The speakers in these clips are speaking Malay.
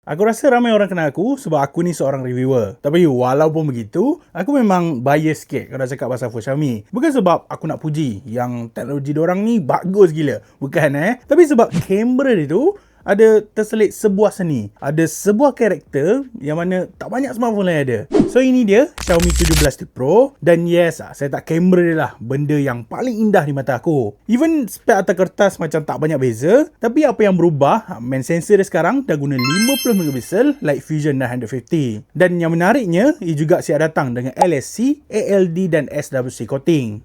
Aku rasa ramai orang kenal aku sebab aku ni seorang reviewer. Tapi walaupun begitu, aku memang bias sikit kalau cakap pasal phone Xiaomi. Bukan sebab aku nak puji yang teknologi diorang ni bagus gila. Bukan Tapi sebab kamera dia tu ada terselit sebuah seni. Ada sebuah karakter yang mana tak banyak smartphone lain ada. So ini dia Xiaomi 17T Pro. Dan yes, saya tak kamera dia lah. Benda yang paling indah di mata aku. Even spek atas kertas macam tak banyak beza. Tapi apa yang berubah, main sensor dia sekarang dah guna 50MP Light Fusion 950. Dan yang menariknya, ia juga siap datang dengan LSC, ALD dan SWC coating.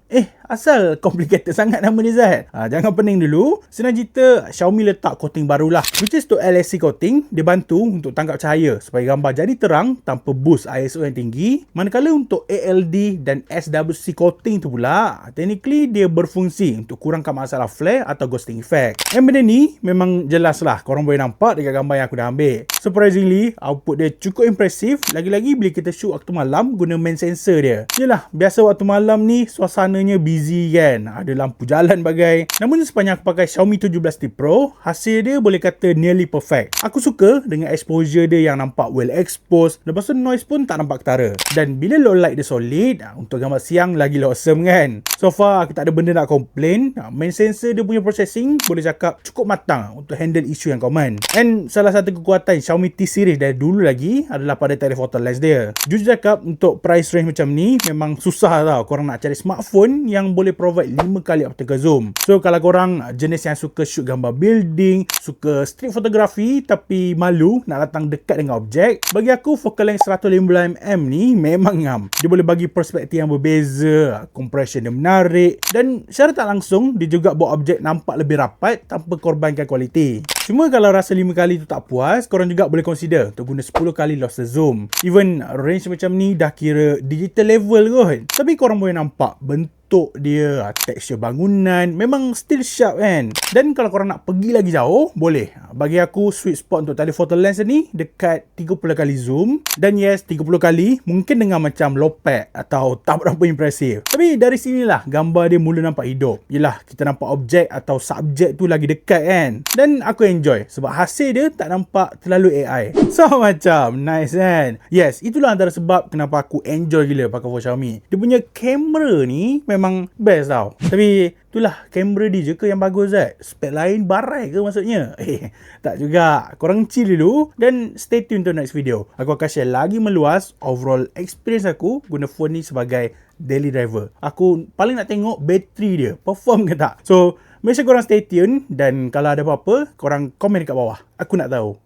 Asal complicated sangat nama dia Zat? Jangan pening dulu. Senang cerita, Xiaomi letak coating barulah. Which is to LSC coating, dia bantu untuk tangkap cahaya supaya gambar jadi terang tanpa boost ISO yang tinggi. Manakala untuk ALD dan SWC coating tu pula, technically dia berfungsi untuk kurangkan masalah flare atau ghosting effect. Yang benda ni memang jelas lah korang boleh nampak dekat gambar yang aku dah ambil. Surprisingly, output dia cukup impresif. Lagi-lagi bila kita shoot waktu malam guna main sensor dia. Yelah, biasa waktu malam ni suasananya busy kan. Ada lampu jalan bagai. Namun sepanjang aku pakai Xiaomi 17T Pro, hasil dia boleh kata nearly perfect. Aku suka dengan exposure dia yang nampak well exposed. Lepas tu noise pun tak nampak ketara. Dan bila low light dia solid, untuk gambar siang lagi awesome kan. So far aku tak ada benda nak complain. Main sensor dia punya processing boleh cakap cukup matang untuk handle isu yang common. And salah satu kekuatan Xiaomi T series dari dulu lagi adalah pada telephoto lens dia. Jujur cakap, untuk price range macam ni memang susah tau korang nak cari smartphone yang boleh provide 5 kali optical zoom. So kalau korang jenis yang suka shoot gambar building, suka street photography tapi malu nak datang dekat dengan objek, bagi aku focal length 150mm ni memang ngam. Dia boleh bagi perspektif yang berbeza, compression dia menarik, dan secara tak langsung dia juga buat objek nampak lebih rapat tanpa korbankan kualiti. Cuma kalau rasa 5 kali tu tak puas, korang juga boleh consider untuk guna 10 kali lossless zoom. Even range macam ni dah kira digital level kot. Tapi korang boleh nampak bentuk dia, tekstur bangunan memang still sharp kan. Dan kalau korang nak pergi lagi jauh, boleh. Bagi aku sweet spot untuk telephoto lens ni dekat 30 kali zoom. Dan yes, 30 kali mungkin dengan macam low pack atau tak berapa impresif. Tapi dari sinilah gambar dia mula nampak hidup. Yelah, kita nampak objek atau subjek tu lagi dekat kan. Dan aku enjoy sebab hasil dia tak nampak terlalu AI. So macam nice kan. Yes, itulah antara sebab kenapa aku enjoy gila pakai phone Xiaomi. Dia punya kamera ni memang best tau. Tapi itulah, kamera dia je ke yang bagus Zat? Spek lain barai ke maksudnya? Tak juga. Korang chill dulu dan stay tune untuk next video. Aku akan share lagi meluas overall experience aku guna phone ni sebagai daily driver. Aku paling nak tengok bateri dia perform ke tak. So make sure korang stay tune, dan kalau ada apa-apa korang komen dekat bawah. Aku nak tahu.